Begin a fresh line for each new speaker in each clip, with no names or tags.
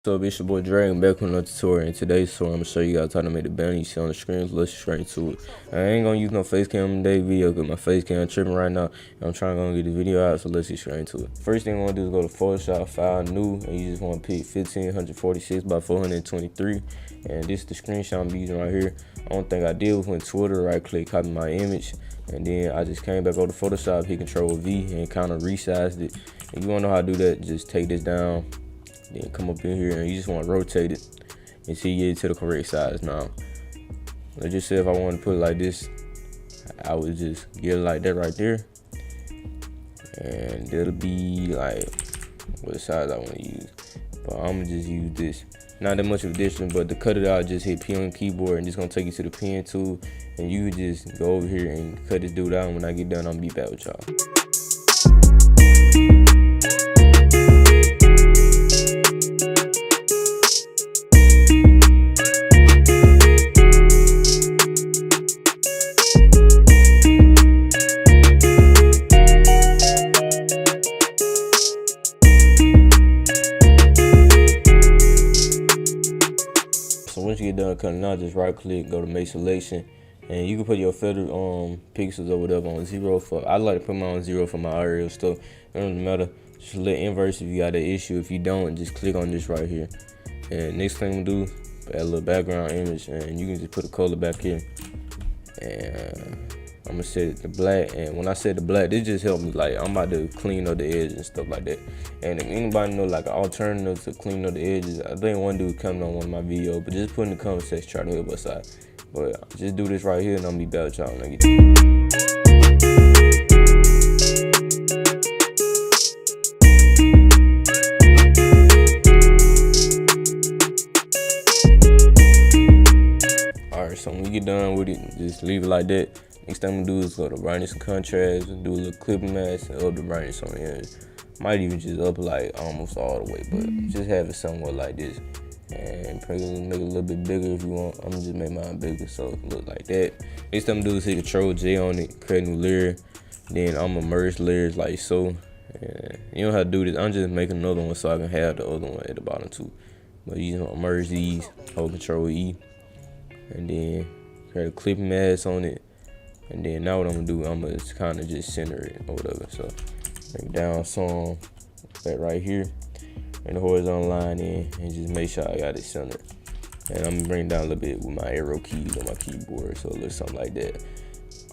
So it's your boy Dragon back with another tutorial. In today's tutorial, I'm gonna show you guys how to make the banner you see on the screen. So let's get straight into it. I ain't gonna use no face cam in today's video because my face cam tripping right now. And I'm trying to get the video out, so let's get straight into it. First thing I wanna do is go to Photoshop, File, New, and you just wanna pick 1546 by 423. And this is the screenshot I'm using right here. The only thing I did was went to Twitter, right click, copy my image, and then I just came back over to Photoshop, hit Control V, and kind of resized it. And you wanna know how to do that? Just take this down. Then come up in here and you just want to rotate it until you get it to the correct size. Now, let's just say if I want to put it like this, I would just get it like that right there, and it'll be like what size I want to use. But I'm gonna just use this. Not that much of a difference, but to cut it out, just hit P on the keyboard and it's gonna take you to the pen tool, and you just go over here and cut this dude out. And when I get done, I'm gonna be back with y'all. So once you get done cutting out, just right click, go to make selection, and you can put your filter pixels or whatever on 0 for. I like to put mine on 0 for my IRL stuff. It doesn't matter. Just let inverse if you got an issue. If you don't, just click on this right here. And next thing we do, add a little background image, and you can just put a color back here. And I'm gonna set it to black, and when I set the black, this just helped me, like I'm about to clean up the edges and stuff like that. And if anybody know like an alternative to clean up the edges, I think one dude coming on one of my videos, but just put in the comment section, try to help us out. But just do this right here, and I'm gonna be back with y'all when I get Alright, so when you get done with it, just leave it like that. Next thing I'm gonna do is go to brightness and contrast, and do a little clipping mask, and up the brightness on the end. Might even just up like almost all the way, but just have it somewhat like this. And probably make it a little bit bigger if you want. I'm gonna just make mine bigger so it look like that. Next thing I'm gonna do is hit Control J on it, create a new layer. Then I'm gonna merge layers like so. And you know how to do this. I'm just making another one so I can have the other one at the bottom too. But you know, merge these, hold Control E, and then create a clipping mask on it. And then now what I'm gonna do, I'm gonna kind of just center it or whatever. So bring it down some, back right here, and the horizontal line in, and just make sure I got it centered. And I'm gonna bring it down a little bit with my arrow keys on my keyboard, so it looks something like that.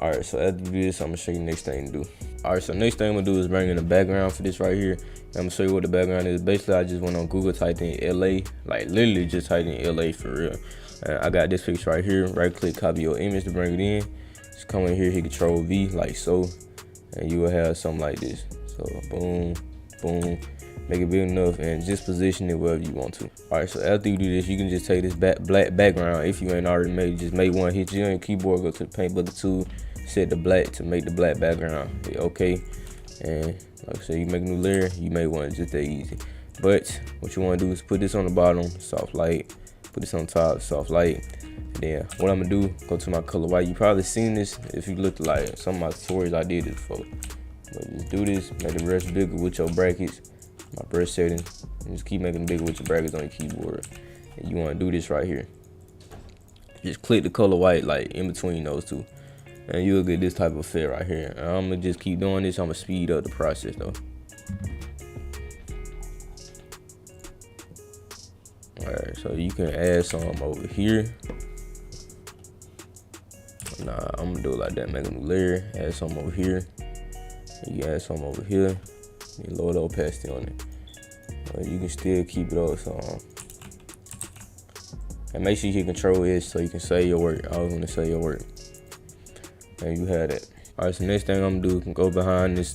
All right, so after this, I'm gonna show you the next thing to do. All right, so next thing I'm gonna do is bring in the background for this right here. And I'm gonna show you what the background is. Basically, I just went on Google, typed in LA, like literally just typed in LA for real. I got this picture right here. Right click, copy your image to bring it in. Just come in here, hit Control V like so, and you will have something like this. So boom, boom, make it big enough, and just position it wherever you want to. All right, so after you do this, you can just take this black background. If you ain't already made, just make one. Hit your keyboard, go to the paint bucket tool, set the black to make the black background. Hit OK, and like I said, you make a new layer, you make one. Just that easy. But what you want to do is put this on the bottom, soft light. Put this on top, soft light. Then what I'm gonna do, go to my color white. You probably seen this if you looked like some of my tutorials. I did this before. But just do this, make the brush bigger with your brackets, my brush settings, and just keep making it bigger with your brackets on your keyboard. And you want to do this right here. Just click the color white like in between those two, and you'll get this type of effect right here. And I'm gonna just keep doing this. I'm gonna speed up the process though. Alright, so you can add some over here. Nah, I'm gonna do it like that, make a new layer, add some over here. You can add some over here. You lower the opacity on it. You can still keep it up, so and make sure you hit Control S so you can save your work. I was gonna save your work. And you have that. Alright, so next thing I'm gonna do, go behind this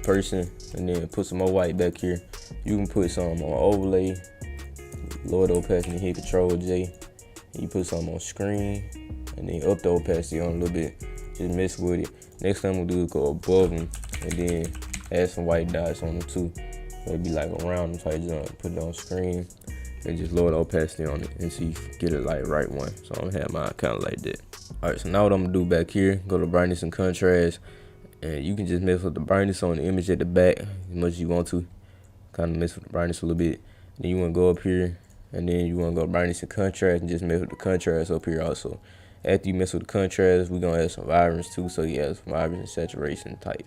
person and then put some more white back here. You can put some on overlay. Lower the opacity, hit Control J, and you put something on screen, and then up the opacity on a little bit. Just mess with it. Next thing we'll do is go above them, and then add some white dots on them too. Maybe like around them, type jump. Put it on screen, and just lower the opacity on it, and see if you get it like right one. So I'm gonna have mine kind of like that. All right, so now what I'm gonna do back here, go to brightness and contrast, and you can just mess with the brightness on the image at the back as much as you want to. Kind of mess with the brightness a little bit. Then you want to go up here, and then you want to go brightness and contrast, and just mess with the contrast up here also. After you mess with the contrast, we're gonna add some vibrance too, so you have some vibrance and saturation type.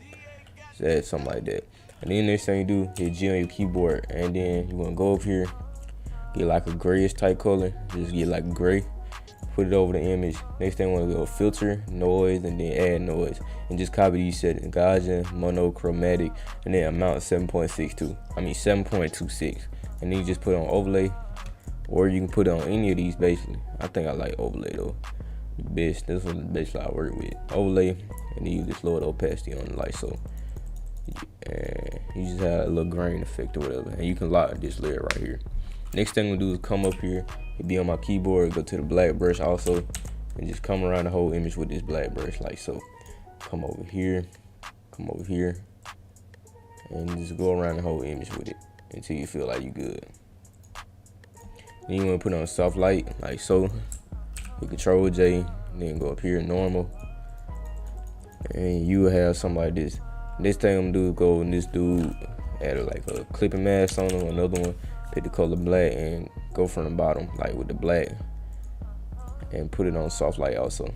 So add something like that. And then next thing you do, hit G on your keyboard, and then you want to go up here, get like a grayish type color, just get like gray, put it over the image. Next thing you want to go filter, noise, and then add noise, and just copy these settings: Gaussian, monochromatic, and then amount 7.26, and then you just put on overlay, or you can put it on any of these basically. I think I like overlay though. This one is basically I work with overlay, and then you just lower the opacity on the light, so and you just have a little grain effect or whatever, and you can lock this layer right here. Next thing we'll do is come up here, it'll be on my keyboard, go to the black brush also, and just come around the whole image with this black brush like so. Come over here, and just go around the whole image with it until you feel like you good. Then you want to put on soft light like so. Hit Control J, then go up here normal, and you will have something like this. Next thing I'm gonna do is go and this dude, add like a clipping mask on him, another one, pick the color black, and go from the bottom like with the black, and put it on soft light also.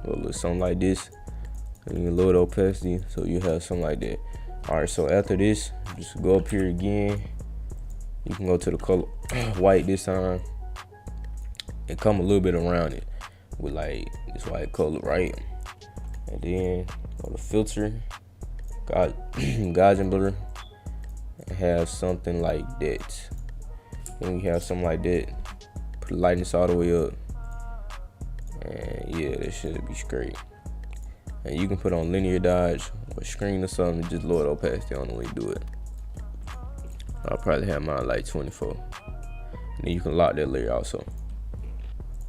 A little something like this, and you lower the opacity, so you have something like that. Alright, so after this, just go up here again. You can go to the color white this time, and come a little bit around it with like this white color, right? And then go to filter, Gaussian blur, and have something like that. Then we have something like that. Put the lightness all the way up, and yeah, that should be straight. And you can put on linear dodge or screen or something, just lower the opacity on the way you do it. I'll probably have mine like 24. And then you can lock that layer also.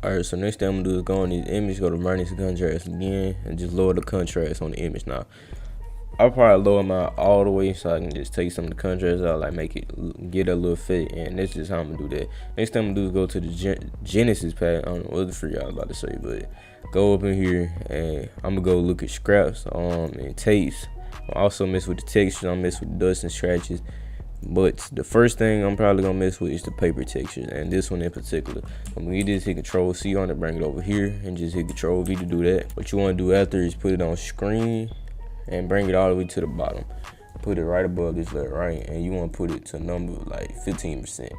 Alright, so next thing I'm gonna do is go on this image, go to brightness and contrast again, and just lower the contrast on the image. Now, I'll probably lower mine all the way so I can just take some of the contrast out, like make it get a little fit, and that's just how I'm gonna do that. Next thing I'm gonna do is go to the Genesis pack. I don't know what the freak I was about to say, but go up in here, and I'm gonna go look at scraps and tapes. I'll also mess with the textures, I'll mess with the dust and scratches. But the first thing I'm probably gonna mess with is the paper textures, and this one in particular. I'm gonna just hit Control C on it, bring it over here, and just hit Control V to do that. What you wanna do after is put it on screen and bring it all the way to the bottom. Put it right above this layer, right? And you wanna put it to number like 15%.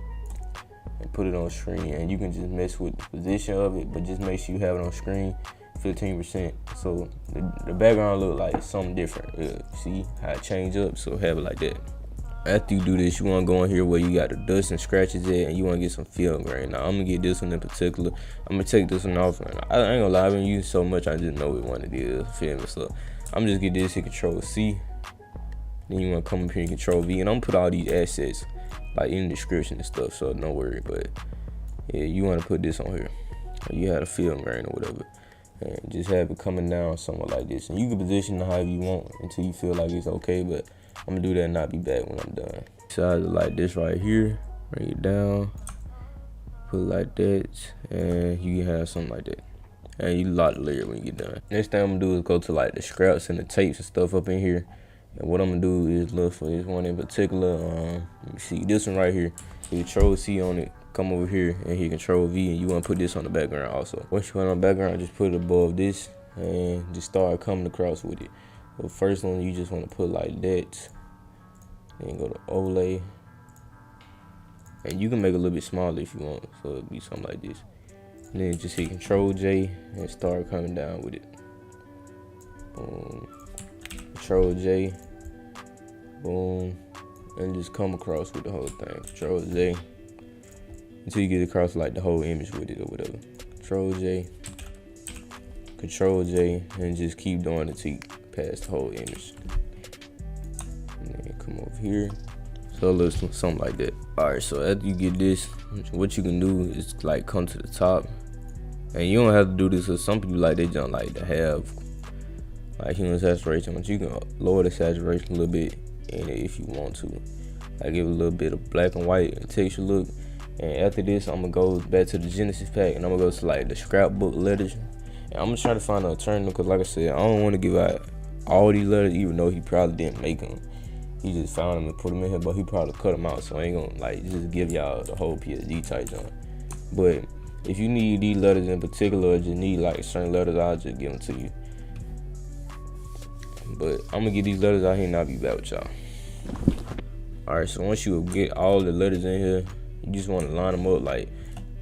And put it on screen, and you can just mess with the position of it, but just make sure you have it on screen 15%. So the background look like something different. See how it change up, so have it like that. After you do this, you want to go in here where you got the dust and scratches at, and you want to get some film grain. Now, I'm going to get this one in particular. I'm going to take this one off. And I ain't going to lie, I've been using so much, I just know which one it is. Film and stuff. I'm just going to get this, hit Control C. Then you want to come up here and Control V. And I'm going to put all these assets like in the description and stuff, so don't worry. But yeah, you want to put this on here. You had a film grain or whatever. And just have it coming down somewhere like this. And you can position it however you want until you feel like it's okay. But I'm gonna do that and not be back when I'm done. Size it like this right here, bring it down, put it like that, and you can have something like that. And you lock the layer when you get done. Next thing I'm gonna do is go to like the scraps and the tapes and stuff up in here. And what I'm gonna do is look for this one in particular. Let me see this one right here. Hit Control C on it, come over here and hit Control V, and you wanna put this on the background also. Once you put it on the background, just put it above this and just start coming across with it. The first one you just want to put like that, then go to overlay, and you can make it a little bit smaller if you want, so it'll be something like this. And then just hit Control J and start coming down with it. Boom, Control J, boom, and just come across with the whole thing. Control J until you get across like the whole image with it or whatever. Control J, and just keep doing it till you pass the whole image. And then come over here, so it looks something like that. Alright, so after you get this, what you can do is like come to the top, and you don't have to do this because some people like they don't like to have like human saturation, but you can lower the saturation a little bit in it if you want to, like give it a little bit of black and white and texture look. And after this, I'm gonna go back to the Genesis pack, and I'm gonna go to like the scrapbook letters, and I'm gonna try to find an alternative because like I said, I don't want to give out all these letters, even though he probably didn't make them. he just found them and put them in here, but he probably cut them out, so I ain't gonna like just give y'all the whole PSD type joint. But if you need these letters in particular, or just need like certain letters, I'll just give them to you. But I'm gonna get these letters out here and I'll be back with y'all. Alright, so once you get all the letters in here, you just want to line them up. Like,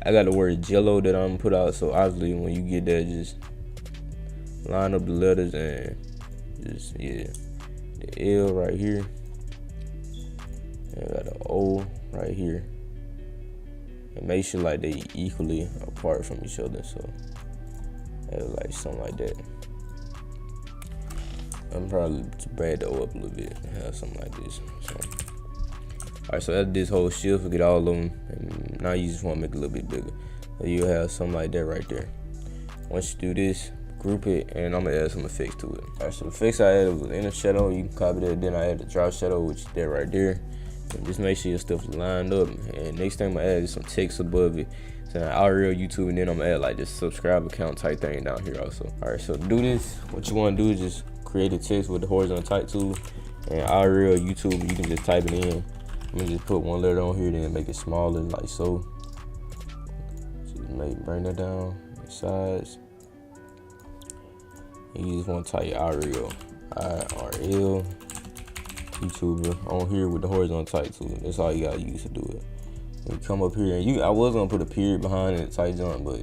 I got the word jello that I'm gonna put out, so obviously when you get that, just line up the letters and just, yeah, the L right here, and I got the O right here, and make sure like they equally apart from each other, so have like something like that. I'm probably bring the O up a little bit and have something like this. So, alright, so after this whole shift, get all of them, and now you just want to make it a little bit bigger. So you'll have something like that right there. Once you do this, group it, and I'm gonna add some effects to it. Alright, so the effects I added was inner shadow. You can copy that. Then I added the drop shadow, which is there right there. And just make sure your stuff is lined up. And next thing I'm gonna add is some text above it. So IRL YouTube, and then I'm gonna add like this subscriber count type thing down here also. Alright, so to do this, what you want to do is just create a text with the horizontal type tool, and IRL YouTube, you can just type it in. I'm gonna just put one letter on here, then make it smaller like so. Just bring that down the sides. And you just want to type IRL YouTuber on here with the horizontal type tool. That's all you gotta use to do it. And you come up here, and I was gonna put a period behind it, type jump, but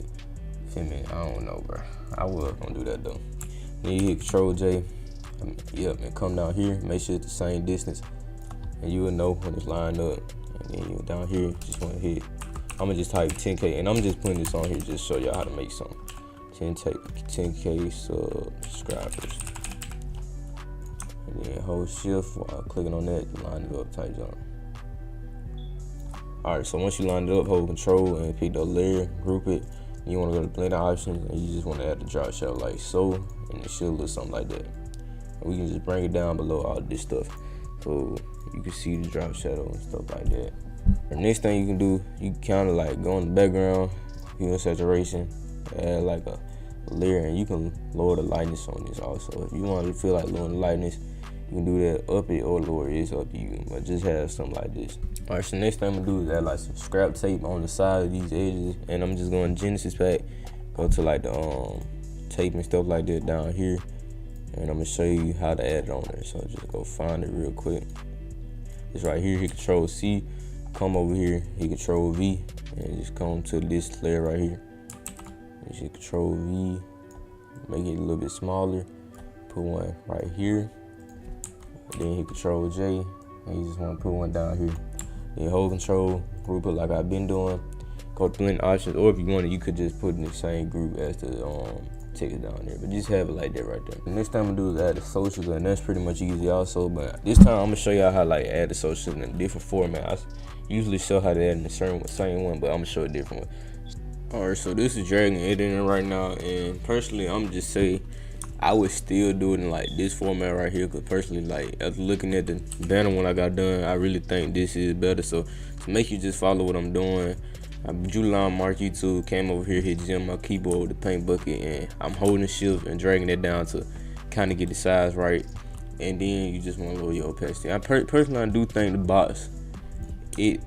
feel me, I don't know, bro. I was gonna do that though. Then you hit Control J, yep, and come down here. Make sure it's the same distance, and you will know when it's lined up. And then you down here, just want to hit. I'm gonna just type 10K, and I'm just putting this on here just to show y'all how to make something. 10K subscribers, and then hold shift while clicking on that to line it up, type jump. Alright, so once you line it up, hold Control and pick the layer, group it. You want to go to blend options, and you just want to add the drop shadow like so, and it should look something like that. And we can just bring it down below all this stuff, so you can see the drop shadow and stuff like that. The next thing you can do, you can kind of like go in the background, hue saturation, add like a layer, and you can lower the lightness on this also. If you want to feel like lowering the lightness, you can do that, up it or lower it, it's up to you, but just have something like this. Alright, so next thing I'm gonna do is add like some scrap tape on the side of these edges, and I'm just going to Genesis pack, go to like the tape and stuff like that down here, and I'm gonna show you how to add it on there. So just go find it real quick. It's right here, hit Control C, come over here, hit Control V, and just come to this layer right here. And hit Control V, make it a little bit smaller, put one right here, then hit Control J, and you just want to put one down here. Then hold Control, group it like I've been doing. Go to blend options, or if you wanted, you could just put in the same group as the text down there, but just have it like that right there. The next thing I'm gonna do is add the socials, and that's pretty much easy also. But this time I'm gonna show y'all how like add the socials in a different format. I usually show how to add in the same one, but I'm gonna show a different one. Alright, so this is Dragon editing right now, and personally I'm just say I would still do it in like this format right here, because personally, like after looking at the banner when I got done, I really think this is better. So to make you just follow what I'm doing, I drew line mark YouTube, came over here, hit G on my keyboard with the paint bucket, and I'm holding shift and dragging it down to kind of get the size right. And then you just want to lower your opacity. Personally, I do think the box,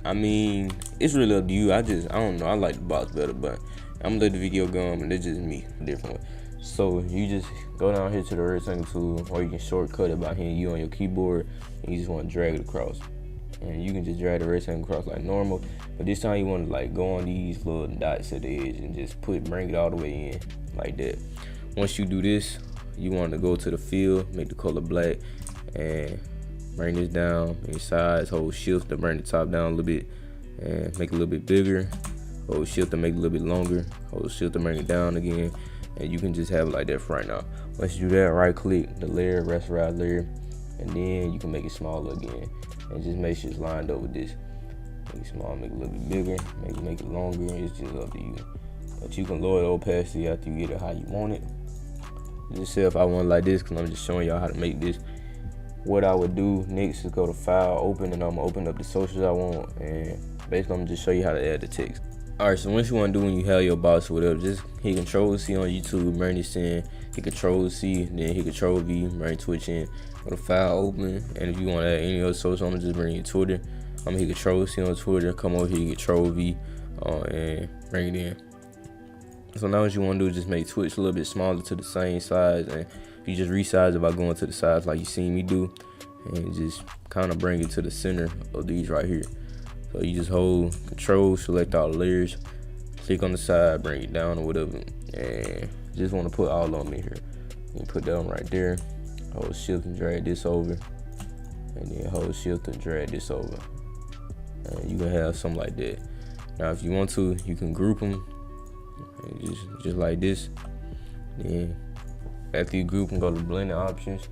I mean, it's really up to you. I don't know, I like the box better, but I'm gonna let the video go on, and it's just me, a different way. So you just go down here to the rectangle tool, or you can shortcut it by hitting U on your keyboard, and you just want to drag it across. And you can just drag the rectangle across like normal, but this time you want to like go on these little dots at the edge and just bring it all the way in like that. Once you do this, you want to go to the fill, make the color black, and bring this down in size, hold shift to bring the top down a little bit and make it a little bit bigger, hold shift to make it a little bit longer, hold shift to bring it down again, and you can just have it like that for right now. Once you do that, right click the layer, rasterize layer, and then you can make it smaller again, and just make sure it's lined up with this. Make it small, make it a little bit bigger, make it longer, it's just up to you. But you can lower the opacity after you get it how you want it. Just say if I want it like this, because I'm just showing y'all how to make this. What I would do next is go to File, Open, and I'm gonna open up the socials I want, and basically I'm gonna just show you how to add the text. Alright, so what you want to do when you have your box or whatever, just hit Control C on YouTube, bring this in, hit Control C, then hit Control V, bring Twitch in, go to file open, and if you want to add any other social, I'm gonna just bring your Twitter. I'm gonna hit Control C on Twitter, come over here, Control V, and bring it in. So now what you want to do is just make Twitch a little bit smaller to the same size, and you just resize it by going to the sides like you seen me do, and just kind of bring it to the center of these right here. So you just hold Control, select all the layers, click on the side, bring it down or whatever, and just want to put all of them in here. You put that one right there, hold Shift and drag this over, and then hold Shift and drag this over, and you can have something like that. Now if you want to, you can group them, and just like this. Then after you group them, go to blending options,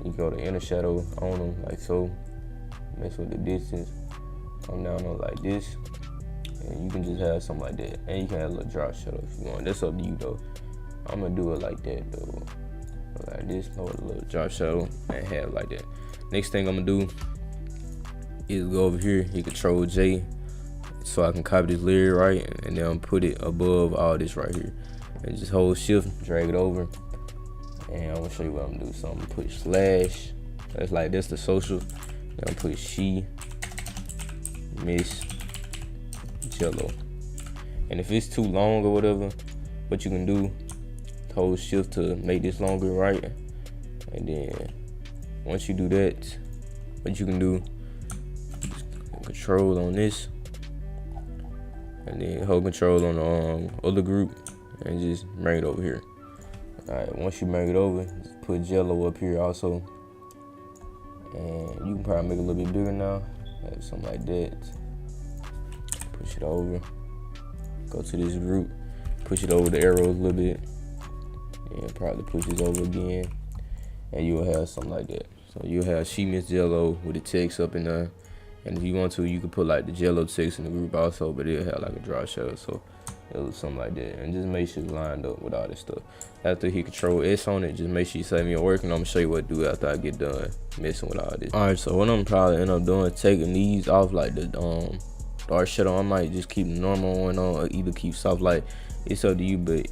you go to inner shadow on them like so, mess with the distance, come down on like this, and you can just have something like that. And you can have a little drop shadow if you want. That's up to you though. I'm gonna do it like that though. Like this, with a little drop shadow, and have like that. Next thing I'm gonna do is go over here, hit Control J, so I can copy this layer right, and then put it above all this right here. And just hold Shift, drag it over, and I'm gonna show you what I'm gonna do. So I'm gonna put slash, that's the social. Then I'm gonna put she Miss Jello. And if it's too long or whatever, what you can do, hold Shift to make this longer, right? And then once you do that, what you can do, Control on this, and then hold Control on the other group, and just bring it over here. All right, once you bring it over, just put Jello up here also, and you can probably make it a little bit bigger now. Have something like that. Push it over. Go to this group. Push it over the arrows a little bit. And probably push this over again. And you'll have something like that. So you'll have She Miss Jello with the text up in there. And if you want to, you can put like the Jello text in the group also, but it'll have like a drop shadow. So it'll look something like that. And just make sure it's lined up with all this stuff. After you hit Control S on it, just make sure you save me your work, and I'm gonna show you what to do after I get done messing with all this. Alright, so what I'm probably end up doing, taking these off like the dark shadow. I might just keep the normal one on, or either keep soft light. It's up to you, but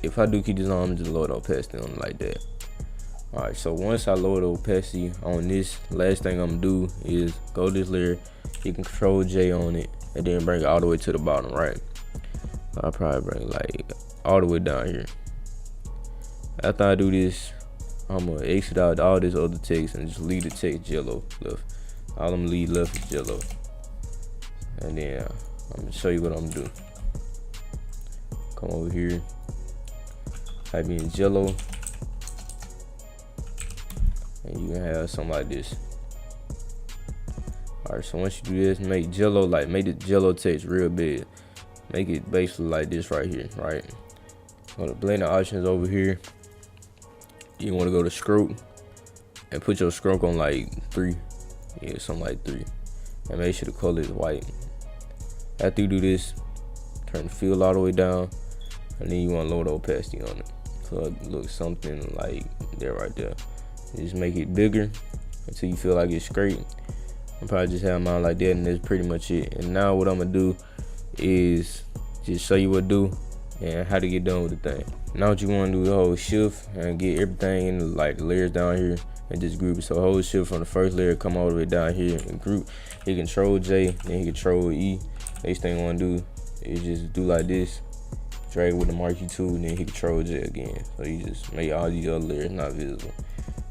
if I do keep this on, I'm just load opacity on it like that. Alright, so once I load opacity on this, last thing I'm gonna do is go to this layer, hit Control J on it, and then bring it all the way to the bottom, right? I'll probably bring it like all the way down here. After I do this, I'm gonna exit out all this other text and just leave the text Jello left. All I'm gonna leave left is Jello. And then I'm gonna show you what I'm gonna do. Come over here, type in Jello, and you can have something like this. Alright, so once you do this, make Jello, like make the Jello text real big. Make it basically like this right here, right? Go to blending options over here. You want to go to stroke and put your stroke on like 3, yeah, something like 3, and make sure the color is white. After you do this, turn the fill all the way down, and then you want to load opacity on it, so it looks something like that right there. You just make it bigger until you feel like it's straight. I'm probably just have mine like that, and that's pretty much it. And now what I'm gonna do is just show you what to do and how to get done with the thing. Now what you want to do is hold Shift and get everything in like the layers down here and just group it. So hold Shift from the first layer, come all the way down here and group. Hit Control J, then hit Control E. Next thing you want to do is just do like this, drag with the marquee tool, and then hit Control J again. So you just make all these other layers not visible.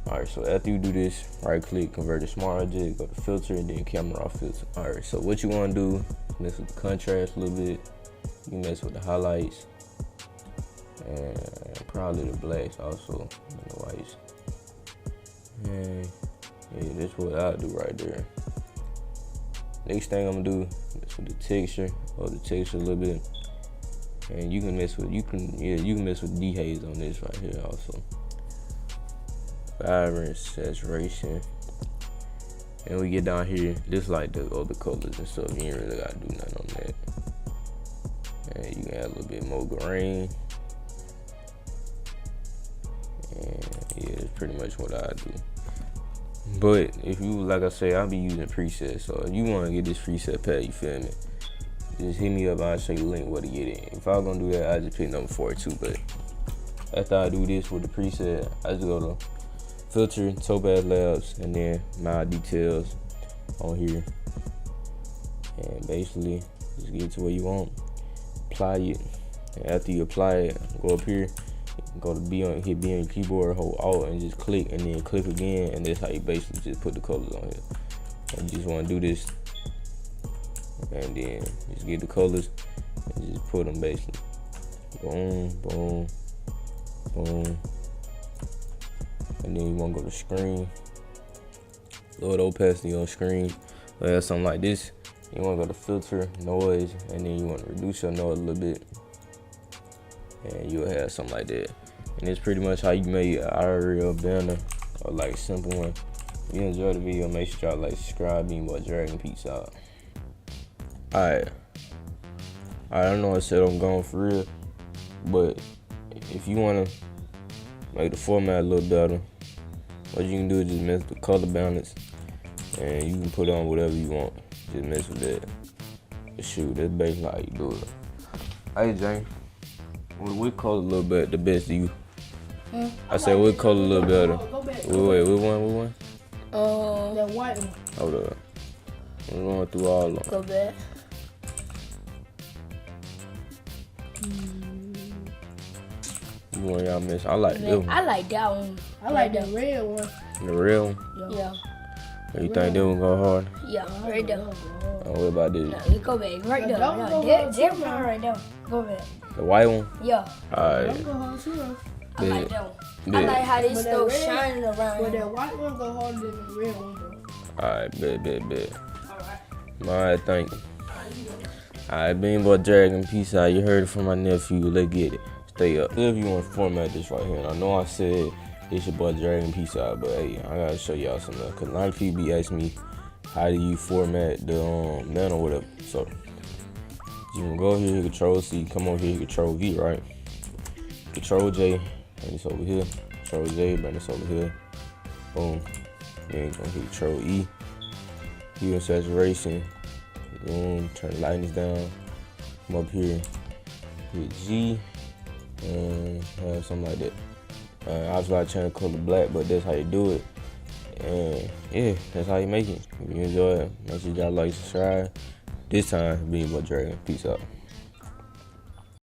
Alright, so after you do this, right click, convert to smart object, go to filter, and then camera off filter. Alright, so what you want to do is mess with the contrast a little bit. You can mess with the highlights, and probably the blacks also, and the whites. And yeah, that's what I do right there. Next thing I'm gonna do, mess with the texture, or the texture a little bit. And you can mess with, you can mess with dehaze on this right here also. Vibrance, saturation, and we get down here, just like the other colors and stuff. You ain't really gotta do nothing on that. And you can add a little bit more green. And yeah, that's pretty much what I do. But if you, like I say, I'll be using presets. So if you want to get this preset pack, you feel me, just hit me up. I'll show you the link where to get it. If I was gonna do that, I just pick number 4 too. But after I do this with the preset, I just go to filter, Topaz Labs, and then my details on here. And basically, just get to where you want. Apply it. And after you apply it, go up here, go to hit B on your keyboard, hold Alt, and just click, and then click again, and that's how you basically just put the colors on here. And you just want to do this, and then just get the colors and just put them basically. Boom, boom, boom. And then you want to go to screen, lower the opacity on screen, or something like this. You want to go to filter, noise, and then you want to reduce your noise a little bit, and you'll have something like that. And it's pretty much how you make an IRL banner, or like simple one. If you enjoyed the video, make sure y'all like, subscribe, be more Dragon. Peace out. Alright, I know I said I'm going for real, but if you want to make the format a little better, what you can do is just mess with the color balance, and you can put on whatever you want. Just mess with that. Shoot, that's basically how you do it. Hey, Jane, what color a little bit the best to you? I said what color a little better? Wait, which one?
That white one.
Hold up. I'm going through all of them.
Go back.
You want y'all miss? I like this one.
I like that one. I like the red one.
The real one?
Yeah.
You think that one go hard?
Yeah, right there.
What about this?
No, you go back right there. No, that one right there. Go back.
The white one?
Yeah.
Alright.
I like that one. I like how this stuff shining around. But that white one go harder than the red one though.
Alright, bet.
Alright.
Alright, thank you. Alright, being boy Dragon, peace out. You heard it from my nephew. Let's get it. Stay up. If you want to format this right here, and I know I said it's your boy Dragon, peace out, but hey, I gotta show y'all something. Cause a lot of people be asking me, how do you format the man or whatever? So you can go here, Control C, come over here, Control V, right? Control J, bring this over here. Control J, bring this over here. Boom. Then gonna hit Control E. Hue and saturation. Boom. Turn the lightness down. Come up here. Hit G. And have something like that. Obviously, I change the color black, but that's how you do it. And yeah, that's how you make it. If you enjoy it, make sure y'all like, subscribe. This time, being boy Dragon. Peace out.